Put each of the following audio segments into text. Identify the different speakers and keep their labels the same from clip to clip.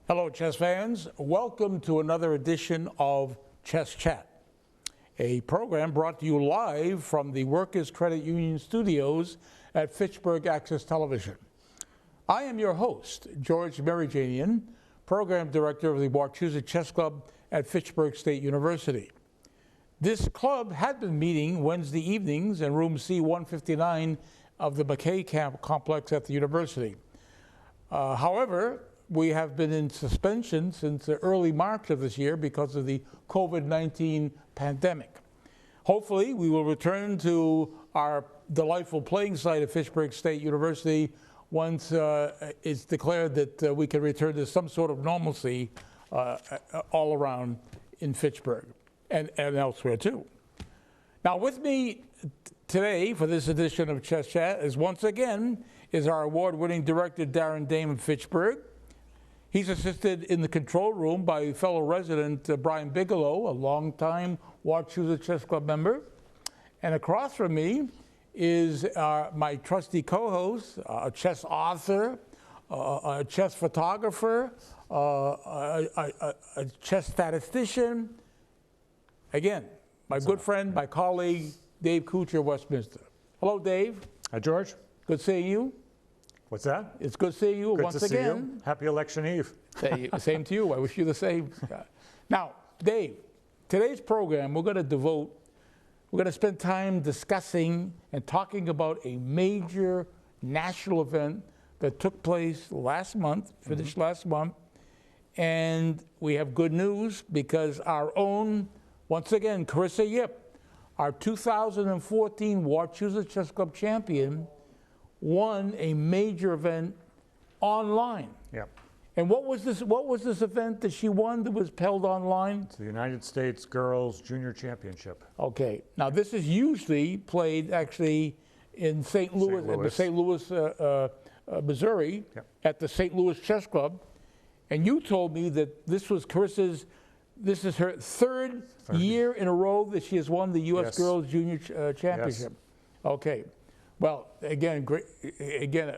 Speaker 1: Hello, chess fans. Welcome to another edition of Chess Chat, a program brought to you live from the Workers Credit Union studios at Fitchburg Access Television. I am your host, George Merijanian, Program Director of the Wachusett Chess Club at Fitchburg State University. This club had been meeting Wednesday evenings in room C-159 of the McKay complex at the university. However, we have been in suspension since early March of this year because of the COVID-19 pandemic. Hopefully, we will return to our delightful playing site at Fitchburg State University once it's declared that we can return to some sort of normalcy all around in Fitchburg and elsewhere too. Now with me today for this edition of Chess Chat is once again our award-winning director Darren Dame of Fitchburg. He's assisted in the control room by fellow resident Brian Bigelow, a longtime Wachusett Chess Club member. And across from me is my trusty co-host, a chess author, a chess photographer, a chess statistician. Again, my good friend, my colleague, Dave Kuchar, Westminster. Hello, Dave.
Speaker 2: Hi, George.
Speaker 1: Good seeing you.
Speaker 2: What's that?
Speaker 1: It's good seeing you once again.
Speaker 2: Good to see you. Happy Election Eve.
Speaker 1: Same to you. I wish you the same. Now, Dave, today's program, we're going to spend time discussing and talking about a major national event that took place last month, finished last month. And we have good news because our own, once again, Carissa Yip, our 2014 Wachusett Chess Club champion, won a major event online.
Speaker 2: Yep.
Speaker 1: And what was this event that she won that was held online?
Speaker 2: It's the United States Girls Junior Championship.
Speaker 1: Okay. Now this is usually played actually in St. Louis, Missouri,
Speaker 2: yep,
Speaker 1: at the St. Louis Chess Club. And you told me that this was this is her third year in a row that she has won the U.S.
Speaker 2: Yes.
Speaker 1: Girls Junior Championship.
Speaker 2: Yes.
Speaker 1: Okay. Well, again,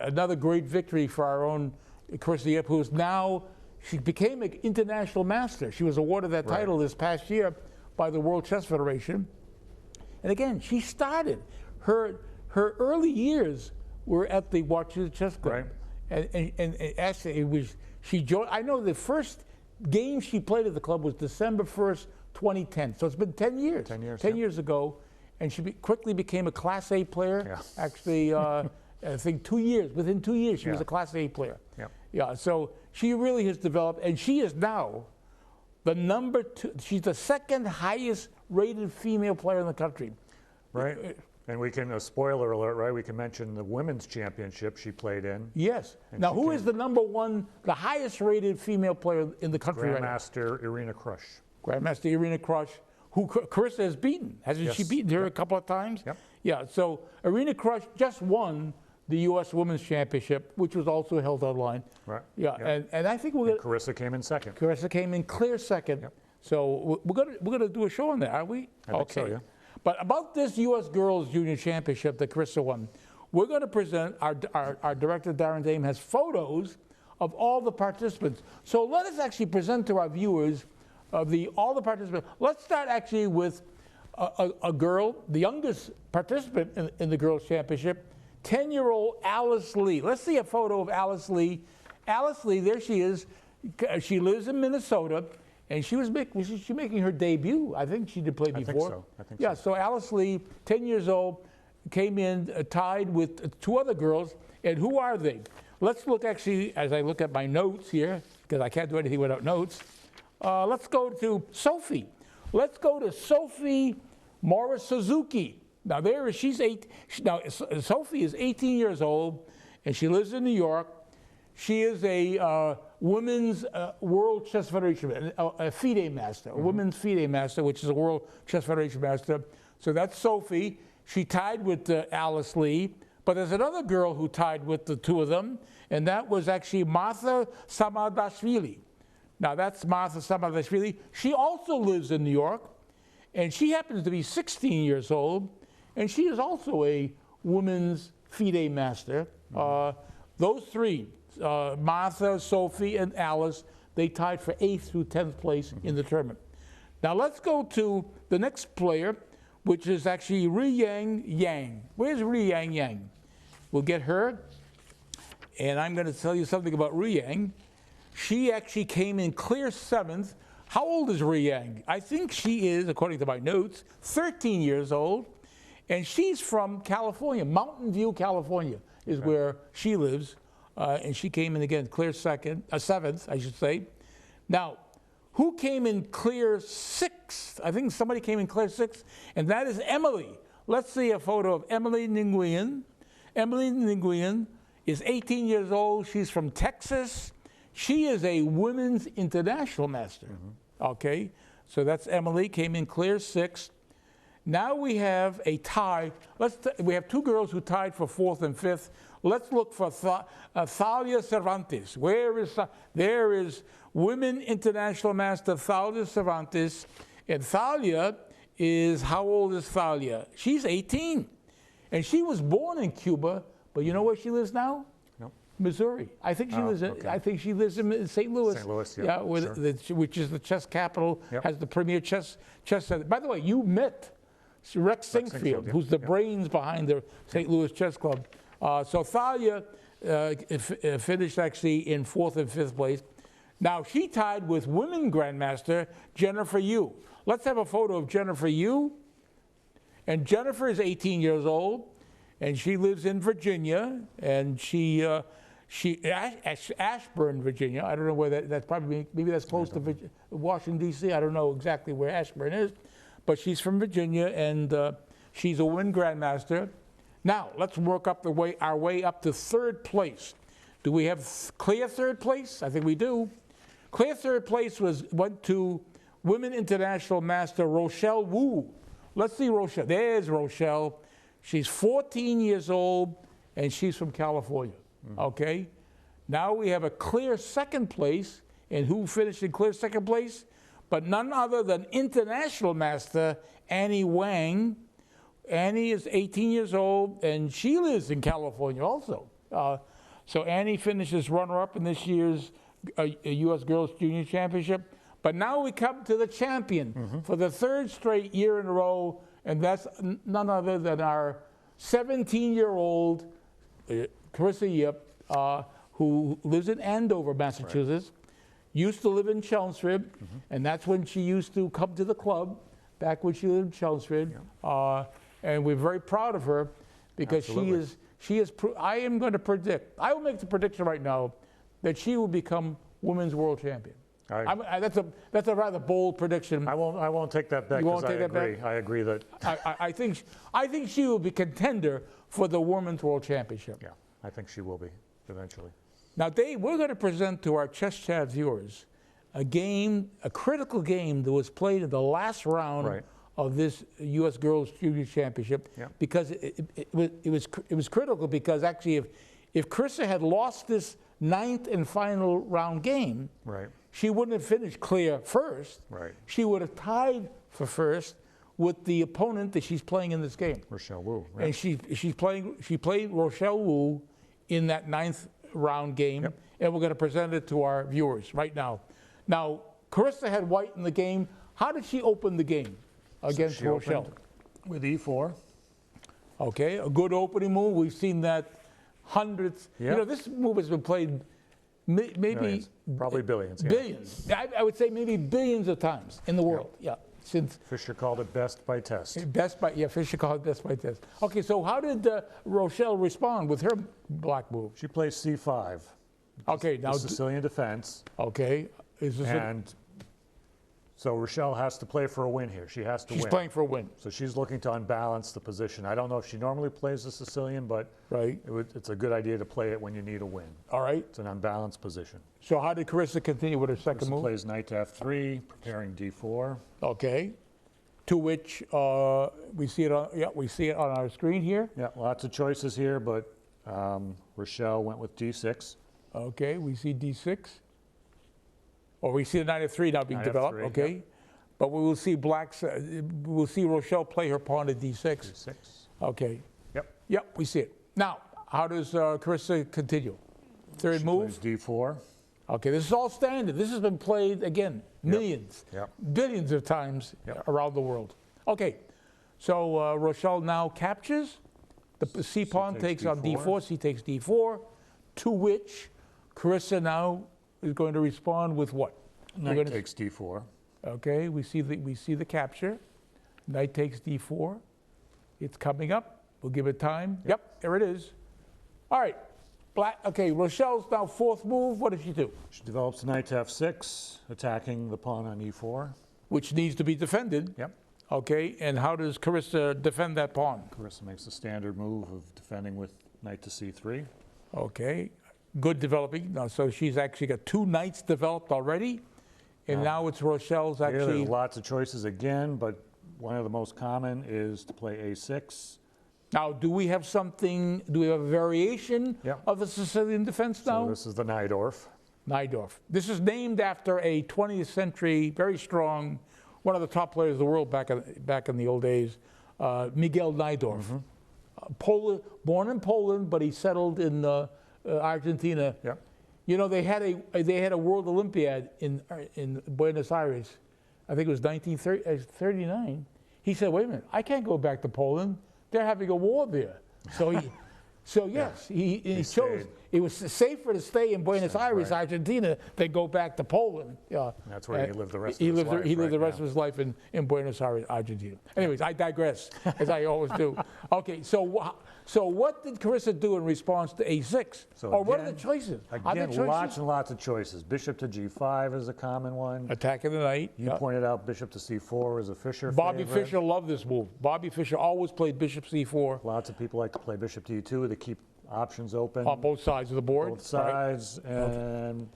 Speaker 1: another great victory for our own Carissa Yip, who is now, she became an international master. She was awarded that title this past year by the World Chess Federation. And again, she started, her early years were at the Wachusett Chess Club.
Speaker 2: Right.
Speaker 1: And actually, she joined, I know the first game she played at the club was December 1st, 2010. So it's been 10 years.
Speaker 2: 10 years.
Speaker 1: 10 years ago. And she quickly became a Class A player.
Speaker 2: Yeah.
Speaker 1: Actually, I think within 2 years, she was a Class A player.
Speaker 2: Yep.
Speaker 1: Yeah, so she really has developed, and she is now the number 2, she's the second highest rated female player in the country.
Speaker 2: Right. And we can, a spoiler alert, right? We can mention the women's championship she played in.
Speaker 1: Yes. Now, who is the number 1, the highest rated female player in the country right now?
Speaker 2: Grandmaster Irina Krush. Grandmaster
Speaker 1: Irina Krush, who Carissa has beaten. Hasn't she beaten her a couple of times?
Speaker 2: Yep.
Speaker 1: Yeah, so Irina Krush just won the U.S. Women's Championship, which was also held online.
Speaker 2: Right.
Speaker 1: Yeah,
Speaker 2: yep.
Speaker 1: and I think
Speaker 2: Carissa came in second.
Speaker 1: Carissa came in clear second.
Speaker 2: Yep.
Speaker 1: So we're gonna do a show on that, aren't we?
Speaker 2: I think so, yeah.
Speaker 1: But about this U.S. Girls Junior Championship that Carissa won, we're going to present, our director Darren Dame has photos of all the participants. So let us actually present to our viewers of all the participants. Let's start actually with a girl, the youngest participant in the Girls Championship, 10-year-old Alice Lee. Let's see a photo of Alice Lee. Alice Lee, there she is. She lives in Minnesota, and she's making her debut. I think she did play before.
Speaker 2: I think so.
Speaker 1: So Alice Lee, 10 years old, came in tied with 2 other girls. And who are they? Let's look actually, as I look at my notes here, because I can't do anything without notes. Let's go to Sophie. Let's go to Sophie Morris Suzuki. Now Sophie is 18 years old, and she lives in New York. She is a women's World Chess Federation, a FIDE master, a women's FIDE master, which is a World Chess Federation master. So that's Sophie. She tied with Alice Lee. But there's another girl who tied with the 2 of them, and that was actually Martha Samadashvili. Now that's Martha Samadashvili. She also lives in New York, and she happens to be 16 years old, and she is also a women's FIDE master. Those 3, Martha, Sophie, and Alice, They tied for 8th through 10th place in the tournament. Now let's go to the next player, which is actually Ri Yang Yang. Where's Ri Yang Yang? We'll get her. And I'm going to tell you something about Ri Yang. She actually came in clear 7th. How old is Ri Yang? I think she is, according to my notes, 13 years old. And she's from California. Mountain View, California is where she lives. And she came in again clear 7th, I should say. Now, who came in clear 6th? I think somebody came in clear 6th, and that is Emily. Let's see a photo of Emily Nguyen. Emily Nguyen is 18 years old. She's from Texas. She is a women's international master. Okay, so that's Emily, came in clear 6th. Now we have a tie. We have 2 girls who tied for 4th and 5th. Let's look for Thalia Cervantes. There is women international master Thalia Cervantes. And Thalia is, how old is Thalia? She's 18. And she was born in Cuba, but you know where she lives now?
Speaker 2: No.
Speaker 1: Missouri. I think she lives. I think she lives in St. Louis.
Speaker 2: St. Louis,
Speaker 1: yeah, which is the chess capital. Has the premier chess center. By the way, you met Rex Sinkfield, who's the brains behind the St. Louis Chess Club. So Thalia finished actually in 4th and 5th place. Now she tied with women grandmaster Jennifer Yu. Let's have a photo of Jennifer Yu. And Jennifer is 18 years old, and she lives in Virginia, and Ashburn, Virginia. I don't know where that's probably, maybe that's close to Washington, D.C. I don't know exactly where Ashburn is, but she's from Virginia, and she's a women grandmaster. Now, let's work up our way up to 3rd place. Do we have clear 3rd place? I think we do. Clear 3rd place went to women international master Rochelle Wu. Let's see Rochelle. There's Rochelle. She's 14 years old, and she's from California. Okay? Now we have a clear 2nd place, and who finished in clear 2nd place? But none other than international master Annie Wang. Annie is 18 years old, and she lives in California also. So Annie finishes runner-up in this year's U.S. Girls Junior Championship. But now we come to the champion for the 3rd straight year in a row, and that's none other than our 17-year-old Carissa Yip, who lives in Andover, Massachusetts, used to live in Chelmsford, and that's when she used to come to the club, back when she lived in Chelmsford. And we're very proud of her because she is, I am going to predict, I will make the prediction right now that she will become women's world champion. That's a rather bold prediction.
Speaker 2: I won't take that back because I agree. I agree that
Speaker 1: I think she will be contender for the women's world championship.
Speaker 2: Yeah, I think she will be eventually.
Speaker 1: Now, Dave, we're going to present to our Chess Chat viewers a critical game that was played in the last round of this U.S. Girls Junior Championship because it was critical because actually if Carissa had lost this 9th and final round game, she wouldn't have finished clear 1st. She would have tied for 1st with the opponent that she's playing in this game.
Speaker 2: Rochelle Wu.
Speaker 1: And she played Rochelle Wu in that 9th round game, and we're going to present it to our viewers right now. Now, Carissa had white in the game. How did she open the game against Rochelle?
Speaker 2: With e4.
Speaker 1: Okay, a good opening move. We've seen that hundreds. You know, this move has been played maybe
Speaker 2: millions. Probably billions.
Speaker 1: Billions. I would say maybe billions of times in the world. Since
Speaker 2: Fischer called it best by test.
Speaker 1: Fischer called it best by test. Okay, so how did Rochelle respond with her black move?
Speaker 2: She plays c5.
Speaker 1: Okay, now
Speaker 2: Sicilian defense.
Speaker 1: Okay,
Speaker 2: and so Rochelle has to play for a win here. She has to win.
Speaker 1: She's playing for a win.
Speaker 2: So she's looking to unbalance the position. I don't know if she normally plays the Sicilian, but it's a good idea to play it when you need a win.
Speaker 1: All right.
Speaker 2: It's an unbalanced position.
Speaker 1: So how did Carissa continue with her second move?
Speaker 2: Plays knight to f3, preparing d4.
Speaker 1: Okay. To which we see it on our screen here.
Speaker 2: Yeah, lots of choices here, but Rochelle went with d6.
Speaker 1: Okay, we see d6. Or we see the knight f3 now being developed. Okay. But we will see we'll see Rochelle play her pawn at d6.
Speaker 2: d6.
Speaker 1: Okay.
Speaker 2: Yep,
Speaker 1: we see it. Now, how does Carissa continue? Third move?
Speaker 2: Plays d4.
Speaker 1: Okay, this is all standard. This has been played, again, millions, billions of times around the world. Okay, so Rochelle now captures. The C pawn takes on D4, C takes D4, to which Carissa now is going to respond with what?
Speaker 2: Knight takes D4.
Speaker 1: Okay, we see the capture. Knight takes D4. It's coming up. We'll give it time. Yep, there it is. All right. Black. Okay, Rochelle's now fourth move. What does she do?
Speaker 2: She develops knight to F6, attacking the pawn on E4.
Speaker 1: Which needs to be defended.
Speaker 2: Yep.
Speaker 1: Okay, and how does Carissa defend that pawn?
Speaker 2: Carissa makes a standard move of defending with knight to C3.
Speaker 1: Okay, good developing. Now, so she's actually got 2 knights developed already, and now it's Rochelle's actually.
Speaker 2: Here there's lots of choices again, but one of the most common is to play A6.
Speaker 1: Now, do we have something, do we have a variation of the Sicilian defense now?
Speaker 2: So this is the Najdorf.
Speaker 1: Najdorf. This is named after a 20th century, very strong, one of the top players of the world back in the old days, Miguel Najdorf. Born in Poland, but he settled in Argentina.
Speaker 2: Yep.
Speaker 1: You know, they had a World Olympiad in Buenos Aires. I think it was 1939. He said, "Wait a minute, I can't go back to Poland. They're having a war there." So he chose it was safer to stay in Buenos Aires, Argentina, than go back to Poland.
Speaker 2: That's where he lived the rest of his life.
Speaker 1: He lived the rest of his life in Buenos Aires, Argentina. Anyways, I digress, as I always do. Okay, so what did Carissa do in response to A6?
Speaker 2: So
Speaker 1: or what are the choices?
Speaker 2: Again, lots and lots of choices. Bishop to G5 is a common one.
Speaker 1: Attacking the knight.
Speaker 2: You pointed out bishop to C4 is a Fischer
Speaker 1: Bobby
Speaker 2: favorite.
Speaker 1: Fischer loved this move. Bobby Fischer always played bishop C4.
Speaker 2: Lots of people like to play bishop to E2 to keep options open.
Speaker 1: On both sides of the board.
Speaker 2: Both sides,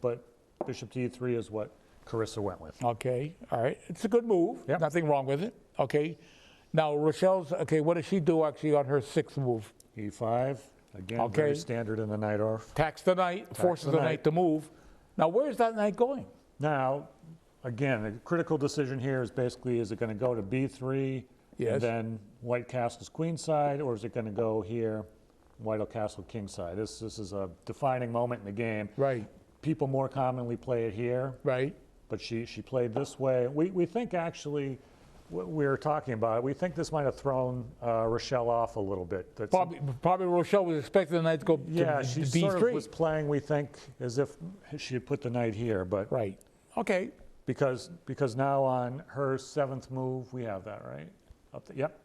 Speaker 2: but bishop to E3 is what Carissa went with.
Speaker 1: Okay, all right. It's a good move. Nothing wrong with it. Okay. Now, Rochelle's, what does she do actually on her 6th move?
Speaker 2: E5, again, very standard in the Najdorf.
Speaker 1: Attacks the knight, forces the knight to move. Now, where's that knight going?
Speaker 2: Now, again, a critical decision here is basically, is it going to go to B3 and then white castles queenside, or is it going to go here, white will castle kingside? This is a defining moment in the game.
Speaker 1: Right.
Speaker 2: People more commonly play it here.
Speaker 1: Right.
Speaker 2: But she played this way. We think actually, we were talking about it, we think this might have thrown Rochelle off a little bit.
Speaker 1: Probably Rochelle was expecting the knight to go to B3.
Speaker 2: She sort of was playing, we think, as if she had put the knight here. But
Speaker 1: right. Okay.
Speaker 2: Because now on her 7th move, we have that, right? Up there, yep.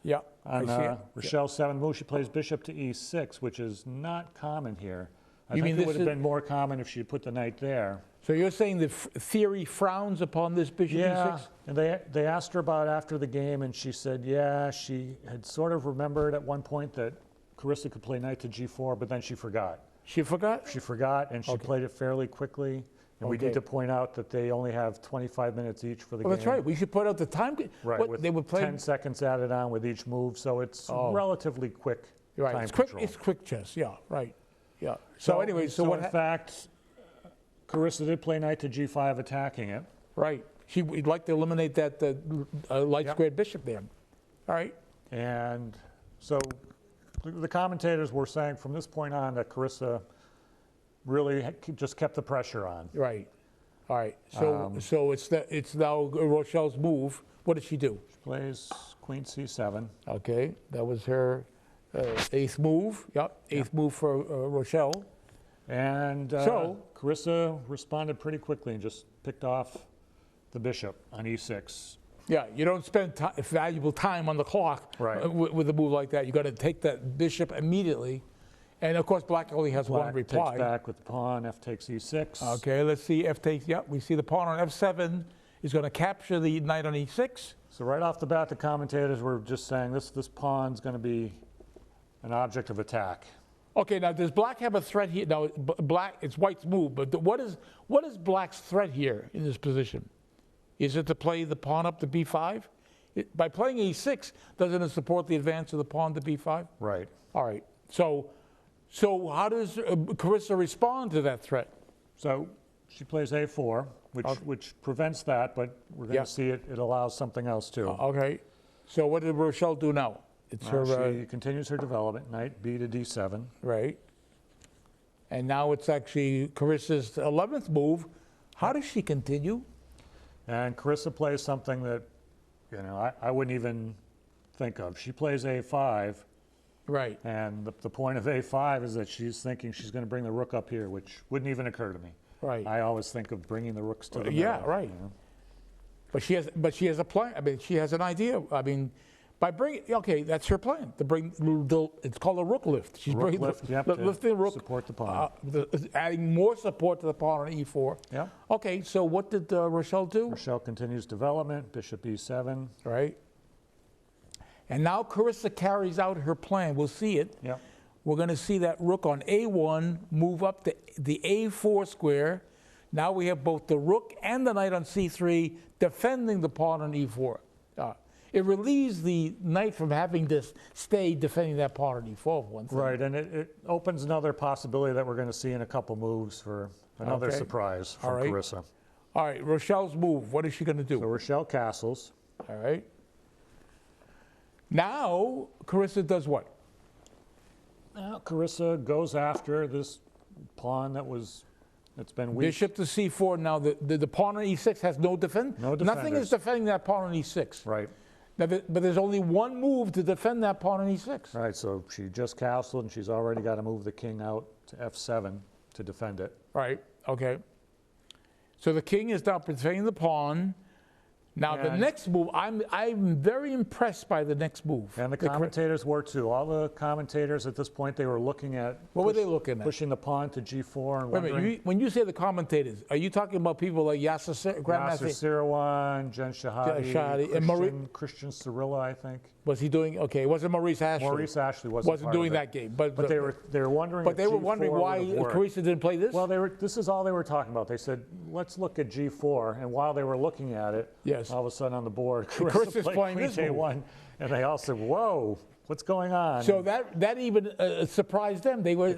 Speaker 1: Yeah.
Speaker 2: On Rochelle's 7th move, she plays bishop to E6, which is not common here. I think it would have been more common if she had put the knight there.
Speaker 1: So you're saying the theory frowns upon this bishop E6?
Speaker 2: And they asked her about after the game, and she said, she had sort of remembered at one point that Carissa could play knight to G4, but then she forgot.
Speaker 1: She forgot?
Speaker 2: She forgot, and she played it fairly quickly. And we need to point out that they only have 25 minutes each for the game.
Speaker 1: That's right. We should point out the time.
Speaker 2: Right, with they would play 10 seconds added on with each move, so it's relatively quick time
Speaker 1: it's
Speaker 2: control.
Speaker 1: It's quick chess, right. Yeah. So anyway,
Speaker 2: so in fact, Carissa did play knight to G5 attacking it.
Speaker 1: Right. She'd like to eliminate that light squared bishop there. All right.
Speaker 2: And so the commentators were saying from this point on that Carissa really just kept the pressure on.
Speaker 1: Right. All right. So it's now Rochelle's move. What did she do?
Speaker 2: She plays queen C7.
Speaker 1: Okay. That was her 8th move. Yep. 8th move for Rochelle.
Speaker 2: And Carissa responded pretty quickly and just picked off the bishop on E6.
Speaker 1: Yeah, you don't spend valuable time on the clock with a move like that. You got to take that bishop immediately. And of course, black only has one reply.
Speaker 2: Takes back with the pawn, F takes E6.
Speaker 1: Okay, let's see, F takes, we see the pawn on F7 is going to capture the knight on E6.
Speaker 2: So right off the bat, the commentators were just saying this pawn's going to be an object of attack.
Speaker 1: Okay, now does black have a threat here? Now, it's white's move, but what is black's threat here in this position? Is it to play the pawn up to B5? By playing E6, doesn't it support the advance of the pawn to B5?
Speaker 2: Right.
Speaker 1: All right. So how does Carissa respond to that threat?
Speaker 2: So she plays A4, which prevents that, but we're going to see it allows something else too.
Speaker 1: Okay. So what did Rochelle do now?
Speaker 2: She continues her development, knight B to D7.
Speaker 1: Right. And now it's actually Carissa's 11th move. How does she continue?
Speaker 2: And Carissa plays something that, you know, I wouldn't even think of. She plays A5.
Speaker 1: Right.
Speaker 2: And the point of A5 is that she's thinking she's going to bring the rook up here, which wouldn't even occur to me.
Speaker 1: Right.
Speaker 2: I always think of bringing the rooks to the middle.
Speaker 1: Yeah, right.
Speaker 2: You know?
Speaker 1: But she has a plan. I mean, she has an idea. I mean, by bringing, okay, that's her plan, to bring, it's called a rook lift. She's
Speaker 2: Rook lift, yep,
Speaker 1: lifting the rook.
Speaker 2: support the pawn.
Speaker 1: Adding more support to the pawn on E4.
Speaker 2: Yeah.
Speaker 1: Okay, so what did Rochelle do?
Speaker 2: Rochelle continues development, bishop E7.
Speaker 1: Right. And now Carissa carries out her plan. We'll see it.
Speaker 2: Yep.
Speaker 1: We're going to see that rook on A1 move up to the A4 square. Now we have both the rook and the knight on C3 defending the pawn on E4. It relieves the knight from having to stay defending that pawn on E4, one thing.
Speaker 2: Right, and it opens another possibility that we're going to see in a couple moves for another surprise from Carissa.
Speaker 1: All right, Rochelle's move. What is she going to do?
Speaker 2: So Rochelle castles.
Speaker 1: All right. Now, Carissa does what?
Speaker 2: Now Carissa goes after this pawn that's been weak.
Speaker 1: Bishop to C4. Now, the pawn on E6 has no defense.
Speaker 2: No defenders.
Speaker 1: Nothing is defending that pawn on E6.
Speaker 2: Right.
Speaker 1: Now, but there's only one move to defend that pawn on E6.
Speaker 2: Right, so she just castled, and she's already got to move the king out to F7 to defend it.
Speaker 1: Right, okay. So the king is now defending the pawn. Now the next move, I'm very impressed by the next move.
Speaker 2: And the commentators were too. All the commentators at this point, they were looking at...
Speaker 1: What were they looking at?
Speaker 2: Pushing the pawn to G4 and
Speaker 1: Wait a
Speaker 2: wondering...
Speaker 1: minute, when you say the commentators, are you talking about people like Grandmaster
Speaker 2: Sirawan, Jen Shahadi, Christian Cyrilla, I think.
Speaker 1: Was he doing, okay, it wasn't Maurice Ashley.
Speaker 2: Maurice Ashley wasn't
Speaker 1: doing that game. But
Speaker 2: they were wondering
Speaker 1: But they were wondering why Carissa didn't play this?
Speaker 2: Well, this is all they were talking about. They said, let's look at G4, and while they were looking at it,
Speaker 1: yes,
Speaker 2: all of a sudden on the board,
Speaker 1: Carissa's playing
Speaker 2: Queen
Speaker 1: this
Speaker 2: J1, and they all said, whoa, what's going on?
Speaker 1: So that even surprised them. They were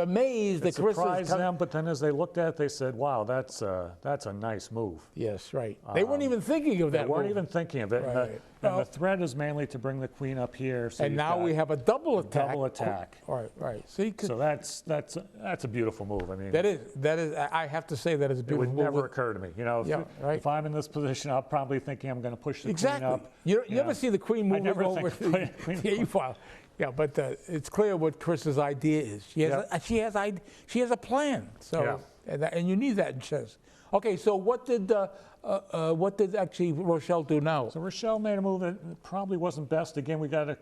Speaker 1: amazed that Carissa
Speaker 2: surprised them, but then as they looked at it, they said, wow, that's a nice move.
Speaker 1: Yes, right. They weren't even thinking of that.
Speaker 2: They weren't even thinking of it.
Speaker 1: Right.
Speaker 2: And the threat is mainly to bring the queen up here. So
Speaker 1: and now we have a double attack.
Speaker 2: Double attack.
Speaker 1: Right. See,
Speaker 2: so that's a beautiful move. I mean,
Speaker 1: that is. I have to say that is a beautiful move.
Speaker 2: It would never occur to me. You know, if I'm in this position, I'll probably thinking I'm going to push the queen up.
Speaker 1: You ever see the queen moving over the A file? Yeah, but it's clear what Carissa's idea is. She has a plan. So and you need that in chess. Okay, so what did actually Rochelle do now?
Speaker 2: So Rochelle made a move that probably wasn't best. Again, we got to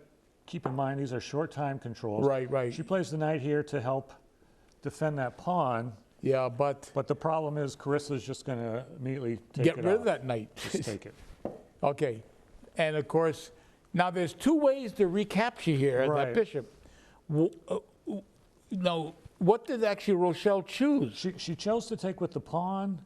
Speaker 2: keep in mind these are short time controls.
Speaker 1: Right.
Speaker 2: She plays the knight here to help defend that pawn.
Speaker 1: Yeah, but
Speaker 2: the problem is Carissa's just going to immediately
Speaker 1: get rid of that knight.
Speaker 2: Just take it.
Speaker 1: Okay, and of course, now there's two ways to recapture here that bishop. Now, what did actually Rochelle choose?
Speaker 2: She chose to take with the pawn.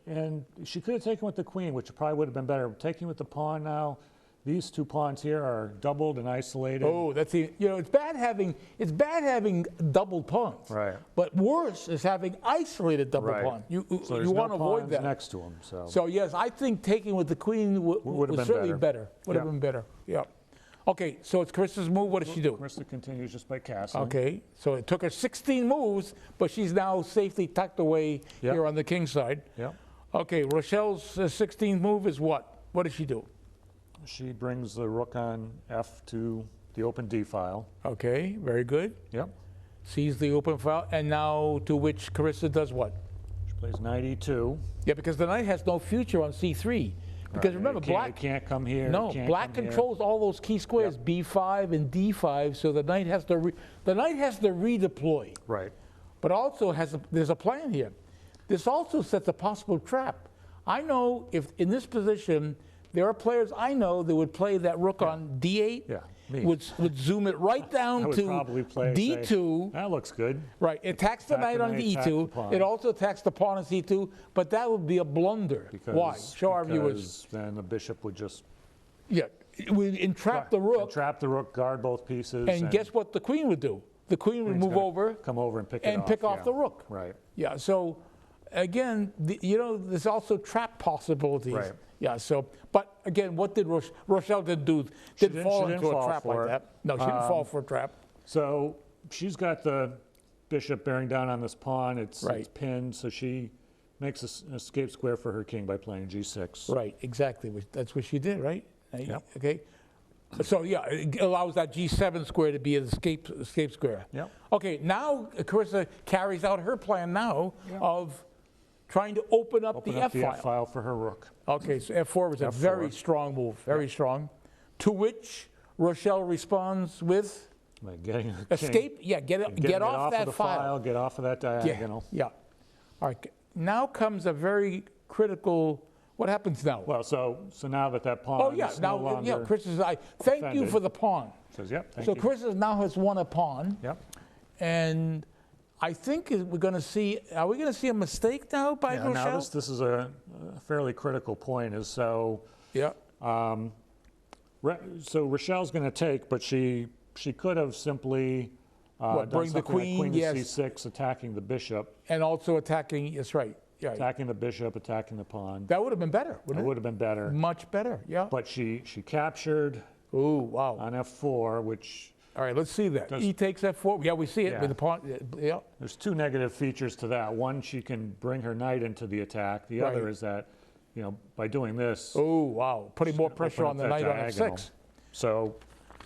Speaker 2: And she could have taken with the queen, which probably would have been better. Taking with the pawn now, these two pawns here are doubled and isolated.
Speaker 1: Oh, it's bad having doubled pawns.
Speaker 2: Right.
Speaker 1: But worse is having isolated double pawn. You want to avoid that.
Speaker 2: Next to him.
Speaker 1: So yes, I think taking with the queen was certainly better. Would have been better. Yeah. Okay, so it's Carissa's move. What does she do?
Speaker 2: Carissa continues just by castling.
Speaker 1: Okay, so it took her 16 moves, but she's now safely tucked away here on the king side.
Speaker 2: Yep.
Speaker 1: Okay, Rochelle's 16th move is what? What does she do?
Speaker 2: She brings the rook on F to the open D file.
Speaker 1: Okay, very good.
Speaker 2: Yep.
Speaker 1: Sees the open file, and now to which Carissa does what?
Speaker 2: She plays knight E2.
Speaker 1: Yeah, because the knight has no future on C3. Because remember, black
Speaker 2: can't come here.
Speaker 1: No, black controls all those key squares, B5 and D5. So the knight has to redeploy.
Speaker 2: Right.
Speaker 1: But also there's a plan here. This also sets a possible trap. I know if in this position there are players I know that would play that rook on D8.
Speaker 2: Yeah.
Speaker 1: Would zoom it right down to D2.
Speaker 2: Say, that looks good.
Speaker 1: Right. It attacks the knight on E2. It also attacks the pawn on C2. But that would be a blunder. Why? Show our viewers.
Speaker 2: Then the bishop would just...
Speaker 1: Yeah. It would entrap the rook.
Speaker 2: Entrap the rook, guard both pieces.
Speaker 1: And guess what the queen would do? The queen would move over.
Speaker 2: Come over and pick it off.
Speaker 1: And pick off the rook.
Speaker 2: Right.
Speaker 1: Yeah. So, again, there's also trap possibilities.
Speaker 2: Right.
Speaker 1: Yeah, so, but again, what did Rochelle do? Didn't fall into a trap like that. No, she didn't fall for a trap.
Speaker 2: So she's got the bishop bearing down on this pawn. It's
Speaker 1: Right.
Speaker 2: pinned, so she makes an escape square for her king by playing g6.
Speaker 1: Right, exactly. That's what she did, right?
Speaker 2: Yep.
Speaker 1: Okay. So yeah, it allows that G7 square to be an escape square.
Speaker 2: Yep.
Speaker 1: Okay, now Carissa carries out her plan now of trying to open up the F
Speaker 2: the
Speaker 1: file.
Speaker 2: F file for her rook.
Speaker 1: Okay, so F4 was a
Speaker 2: F4.
Speaker 1: very strong move, very strong. To which Rochelle responds with
Speaker 2: By getting the king,
Speaker 1: escape. Yeah,
Speaker 2: getting
Speaker 1: get
Speaker 2: it
Speaker 1: off
Speaker 2: of
Speaker 1: that
Speaker 2: the
Speaker 1: file.
Speaker 2: Get off of that diagonal.
Speaker 1: Yeah. All right. Now comes a very critical. What happens now?
Speaker 2: Well, so now that pawn
Speaker 1: Oh yeah,
Speaker 2: is
Speaker 1: now
Speaker 2: no longer
Speaker 1: yeah, Chris says, I thank you
Speaker 2: defended.
Speaker 1: for the pawn.
Speaker 2: says, yep, thank
Speaker 1: So
Speaker 2: you.
Speaker 1: Chris now has won a pawn.
Speaker 2: Yep.
Speaker 1: And I think we're going to see. Are we going to see a mistake now by
Speaker 2: Yeah,
Speaker 1: Rochelle?
Speaker 2: now this is a fairly critical point. Is so
Speaker 1: Yeah.
Speaker 2: so Rochelle's going to take, but she could have simply
Speaker 1: What,
Speaker 2: done
Speaker 1: bring the
Speaker 2: something like
Speaker 1: queen?
Speaker 2: queen to
Speaker 1: Yes.
Speaker 2: c6, attacking the bishop,
Speaker 1: And also attacking. That's right. Yeah.
Speaker 2: attacking the bishop, attacking the pawn.
Speaker 1: That would have been better,
Speaker 2: It
Speaker 1: wouldn't it?
Speaker 2: would have been better.
Speaker 1: Much better. Yeah.
Speaker 2: But she captured
Speaker 1: Ooh, wow.
Speaker 2: on f4, which
Speaker 1: All right, let's see that.
Speaker 2: Does-
Speaker 1: E takes F4. Yeah, we see it
Speaker 2: Yeah.
Speaker 1: with the pawn. Yeah.
Speaker 2: there's two negative features to that. One, she can bring her knight into the attack. The other
Speaker 1: Right.
Speaker 2: is that, by doing this,
Speaker 1: Oh, wow. Putting more
Speaker 2: open
Speaker 1: pressure
Speaker 2: up
Speaker 1: on the
Speaker 2: that
Speaker 1: knight on
Speaker 2: diagonal.
Speaker 1: F6.
Speaker 2: So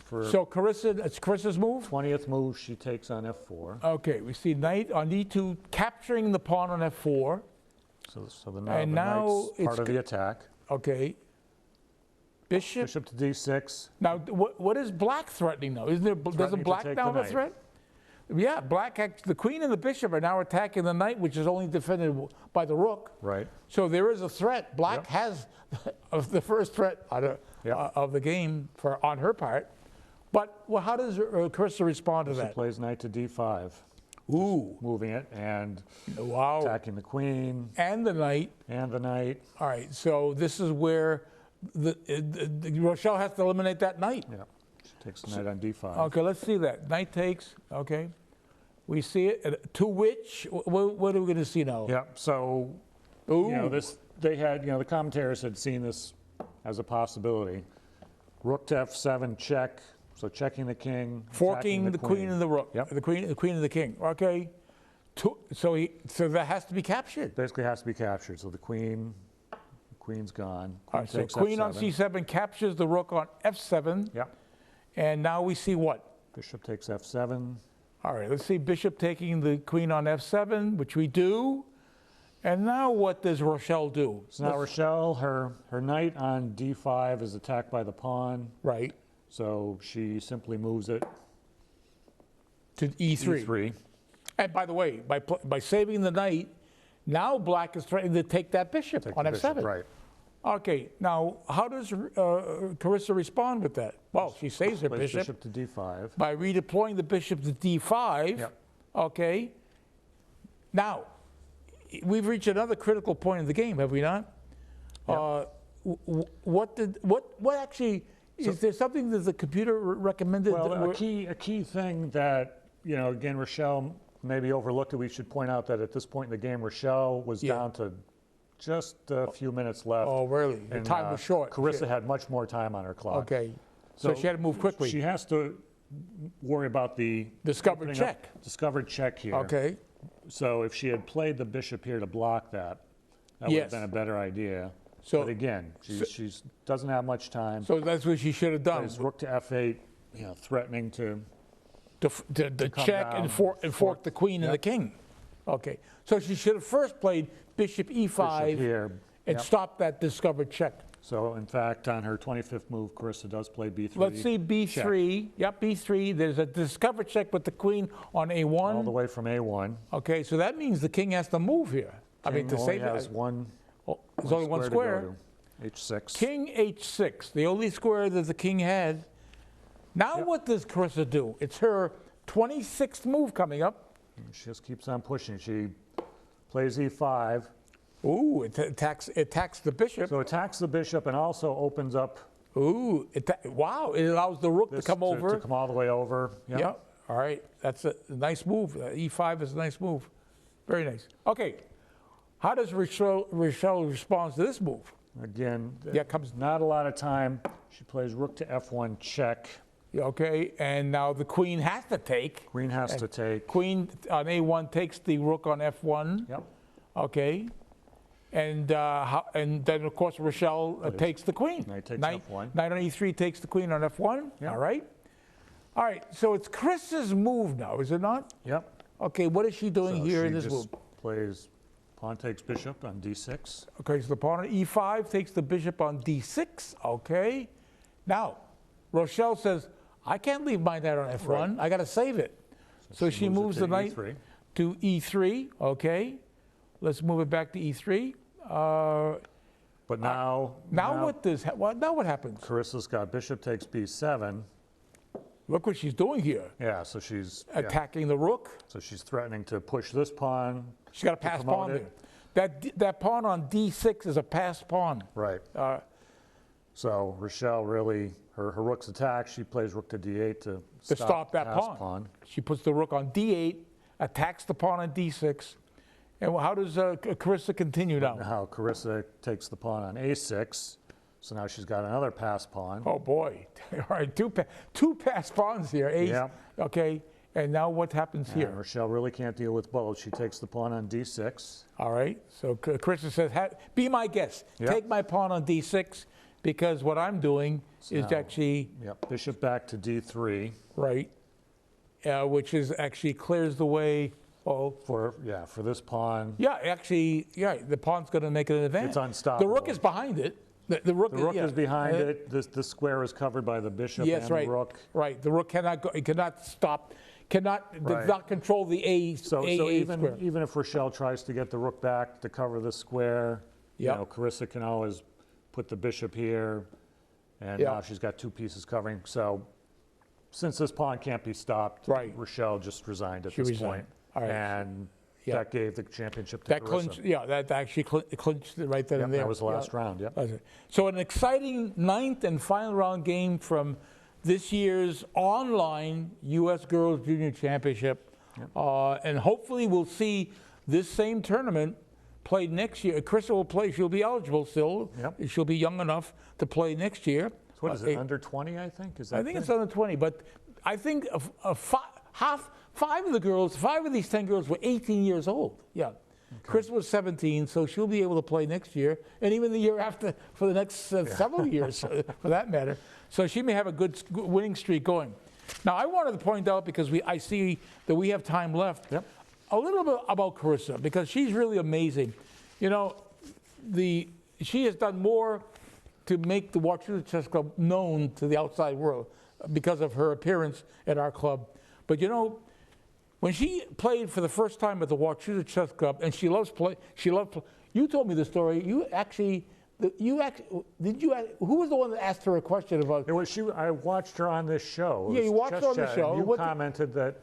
Speaker 2: for
Speaker 1: So Carissa, it's Carissa's move?
Speaker 2: 20th move, she takes on f4.
Speaker 1: Okay, we see knight on E2 capturing the pawn on F4.
Speaker 2: So the
Speaker 1: And now
Speaker 2: knight's
Speaker 1: it's
Speaker 2: part of the attack.
Speaker 1: Okay. Bishop.
Speaker 2: Bishop to d6.
Speaker 1: Now, what is black threatening now? Isn't there, doesn't
Speaker 2: Threatening to
Speaker 1: black
Speaker 2: take
Speaker 1: now
Speaker 2: the
Speaker 1: have a
Speaker 2: knight.
Speaker 1: threat? Yeah, the queen and the bishop are now attacking the knight, which is only defended by the rook.
Speaker 2: Right.
Speaker 1: So there is a threat. Black
Speaker 2: Yep.
Speaker 1: has the first threat
Speaker 2: Yep.
Speaker 1: of the game on her part. But how does Carissa respond to
Speaker 2: She
Speaker 1: that?
Speaker 2: plays knight to d5,
Speaker 1: Ooh,
Speaker 2: moving it and
Speaker 1: wow.
Speaker 2: attacking the queen
Speaker 1: And the knight.
Speaker 2: and the knight.
Speaker 1: All right, so this is where Rochelle has to eliminate that knight.
Speaker 2: Yeah. She takes the knight on d5.
Speaker 1: Okay, let's see that. Knight takes, okay. We see it. To which, what are we going to see now?
Speaker 2: Yeah. So
Speaker 1: Ooh.
Speaker 2: the commentators had seen this as a possibility. Rook to f7 check. So checking the king,
Speaker 1: Forking
Speaker 2: attacking
Speaker 1: the queen and the rook.
Speaker 2: Yep.
Speaker 1: The queen and the king. Okay. So that has to be captured.
Speaker 2: Basically has to be captured. So the queen's gone.
Speaker 1: All right, so
Speaker 2: takes
Speaker 1: queen on
Speaker 2: f7.
Speaker 1: c7 captures the rook on f7.
Speaker 2: Yep.
Speaker 1: And now we see what?
Speaker 2: Bishop takes f7.
Speaker 1: All right, let's see bishop taking the queen on f7, which we do. And now what does Rochelle do?
Speaker 2: So now Rochelle, her knight on d5 is attacked by the pawn.
Speaker 1: Right.
Speaker 2: So she simply moves it
Speaker 1: To e3.
Speaker 2: e3.
Speaker 1: And by the way, by saving the knight, now black is threatening to take that bishop
Speaker 2: Take
Speaker 1: on
Speaker 2: the
Speaker 1: f7.
Speaker 2: bishop, right.
Speaker 1: Okay, now how does Carissa respond with that? Well, she saves her
Speaker 2: Plays
Speaker 1: bishop
Speaker 2: bishop to d5.
Speaker 1: by redeploying the bishop to d5.
Speaker 2: Yep.
Speaker 1: Okay. Now, we've reached another critical point in the game, have we not?
Speaker 2: Yep.
Speaker 1: What actually, is there something that the computer recommended?
Speaker 2: Well,
Speaker 1: that
Speaker 2: a key thing that, again, Rochelle maybe overlooked it. We should point out that at this point in the game, Rochelle was
Speaker 1: Yeah.
Speaker 2: down to just a few minutes left.
Speaker 1: Oh, really? The
Speaker 2: and,
Speaker 1: time was short.
Speaker 2: Carissa had much more time on her clock.
Speaker 1: Okay. So she had to move quickly.
Speaker 2: She has to worry about the
Speaker 1: Discovered
Speaker 2: opening up-
Speaker 1: check.
Speaker 2: Discovered check here.
Speaker 1: Okay.
Speaker 2: So if she had played the bishop here to block that, that would
Speaker 1: Yes.
Speaker 2: have been a better idea.
Speaker 1: So-
Speaker 2: but again, she doesn't have much time.
Speaker 1: So that's what she should have done.
Speaker 2: Plays rook to f8, threatening to
Speaker 1: To
Speaker 2: come
Speaker 1: check
Speaker 2: down,
Speaker 1: and fork the queen and the king. Okay. So she should have first played bishop e5
Speaker 2: bishop here.
Speaker 1: and
Speaker 2: Yep.
Speaker 1: stopped that discovered check.
Speaker 2: So in fact, on her 25th move, Carissa does play b3.
Speaker 1: Let's see b3. Yep, b3. There's a discovered check with the queen on a1.
Speaker 2: All the way from a1.
Speaker 1: Okay, so that means the king has to move here. I mean, to
Speaker 2: King
Speaker 1: save
Speaker 2: only has
Speaker 1: it.
Speaker 2: one.
Speaker 1: There's only one
Speaker 2: to
Speaker 1: square.
Speaker 2: go to. h6.
Speaker 1: King h6, the only square that the king had. Now what does Carissa do? It's her 26th move coming up.
Speaker 2: She just keeps on pushing. She plays e5.
Speaker 1: Ooh, it attacks the bishop.
Speaker 2: So attacks the bishop and also opens up
Speaker 1: Ooh, wow, it allows the rook to
Speaker 2: this
Speaker 1: come over.
Speaker 2: to come all the way over. Yep.
Speaker 1: Yeah, all right, that's a nice move. E5 is a nice move. Very nice. Okay, how does Rochelle respond to this move?
Speaker 2: Again,
Speaker 1: Yeah, comes-
Speaker 2: not a lot of time. She plays rook to f1 check.
Speaker 1: Okay, and now the queen has to take.
Speaker 2: Queen has to take.
Speaker 1: Queen on A1 takes the rook on F1.
Speaker 2: Yep.
Speaker 1: Okay. And then, of course, Rochelle takes the queen.
Speaker 2: Knight takes F1.
Speaker 1: Knight on E3 takes the queen on F1.
Speaker 2: Yep.
Speaker 1: All right. All right, so it's Carissa's move now, is it not?
Speaker 2: Yep.
Speaker 1: Okay, what is she doing here in this
Speaker 2: she
Speaker 1: move?
Speaker 2: just plays pawn takes bishop on D6.
Speaker 1: Okay, so the pawn on E5 takes the bishop on D6. Okay. Now, Rochelle says, I can't leave my knight on F1.
Speaker 2: Right.
Speaker 1: I got to save it. So she moves the knight
Speaker 2: E3.
Speaker 1: to E3. Okay. Let's move it back to E3.
Speaker 2: But now
Speaker 1: what happens?
Speaker 2: Carissa's got bishop takes B7.
Speaker 1: Look what she's doing here.
Speaker 2: Yeah, so she's
Speaker 1: attacking the rook.
Speaker 2: So she's threatening to push this pawn.
Speaker 1: She's got a passed pawn there. That pawn on D6 is a passed pawn.
Speaker 2: Right. So Rochelle really, her rook's attacked. She plays rook to D8 to stop that pawn.
Speaker 1: She puts the rook on D8, attacks the pawn on D6. And how does Carissa continue now?
Speaker 2: Now Carissa takes the pawn on A6. So now she's got another passed pawn.
Speaker 1: Oh boy! All right, two passed pawns here.
Speaker 2: Yeah.
Speaker 1: Okay, and now what happens here?
Speaker 2: Rochelle really can't deal with both. She takes the pawn on D6.
Speaker 1: All right. So Carissa says, "Be my guest.
Speaker 2: Yep.
Speaker 1: Take my pawn on D6, because what I'm doing is actually
Speaker 2: bishop back to D3.
Speaker 1: Right, which is actually clears the way."
Speaker 2: For this pawn.
Speaker 1: Yeah, actually, the pawn's going to make it an advance.
Speaker 2: It's unstoppable.
Speaker 1: The rook is behind it. The rook
Speaker 2: is behind it. The square is covered by the bishop and the rook.
Speaker 1: Right. The rook cannot go. It cannot stop. Does not control the A.
Speaker 2: So even if Rochelle tries to get the rook back to cover the square, you know, Carissa can always put the bishop here, and now she's got two pieces covering. So since this pawn can't be stopped, Rochelle just resigned at this point. All right. And that gave the championship to Carissa.
Speaker 1: That actually clinched it right then and there.
Speaker 2: That was the last round,
Speaker 1: So an exciting ninth and final round game from this year's online U.S. Girls Junior Championship. And hopefully we'll see this same tournament played next year. Carissa will play. She'll be eligible still. She'll be young enough to play next year.
Speaker 2: So what is it, under 20, I think?
Speaker 1: I think it's under 20, but I think five of these 10 girls were 18 years old. Yeah. Okay. Carissa was 17, so she'll be able to play next year, and even the year after for the next several years, for that matter. So she may have a good winning streak going. Now, I wanted to point out, because I see that we have time left, a little bit about Carissa, because she's really amazing. You know, she has done more to make the Wachusett Chess Club known to the outside world because of her appearance at our club. But you know, when she played for the first time at the Wachusett Chess Club, and she loves play. You told me the story. Who was the one that asked her a question about?
Speaker 2: It was I watched her on this show.
Speaker 1: Yeah, you watched her on the show.
Speaker 2: You commented that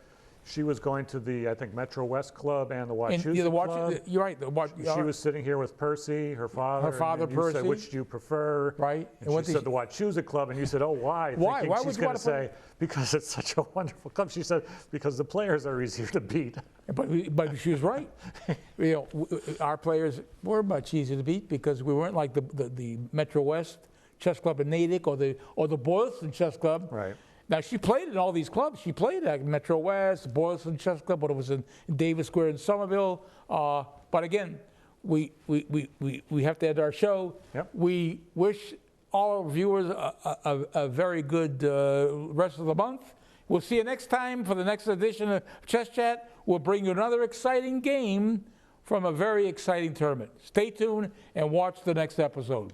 Speaker 2: she was going to the, I think, Metro West Club and the Wachusett Club.
Speaker 1: You're right.
Speaker 2: She was sitting here with Percy, her father.
Speaker 1: And
Speaker 2: you
Speaker 1: Percy.
Speaker 2: said, which do you prefer?
Speaker 1: Right.
Speaker 2: And she said the Wachusett Club, and you said, oh, why?
Speaker 1: Why? Why
Speaker 2: would you want to say, because it's such a wonderful club. She said, because the players are easier to beat.
Speaker 1: But she was right. You know, our players were much easier to beat because we weren't like the Metro West Chess Club in Natick or the Boylston Chess Club.
Speaker 2: Right.
Speaker 1: Now, she played in all these clubs. She played at Metro West, Boylston Chess Club, but it was in Davis Square in Somerville. But again, we have to end our show. We wish all our viewers a very good rest of the month. We'll see you next time for the next edition of Chess Chat. We'll bring you another exciting game from a very exciting tournament. Stay tuned and watch the next episode.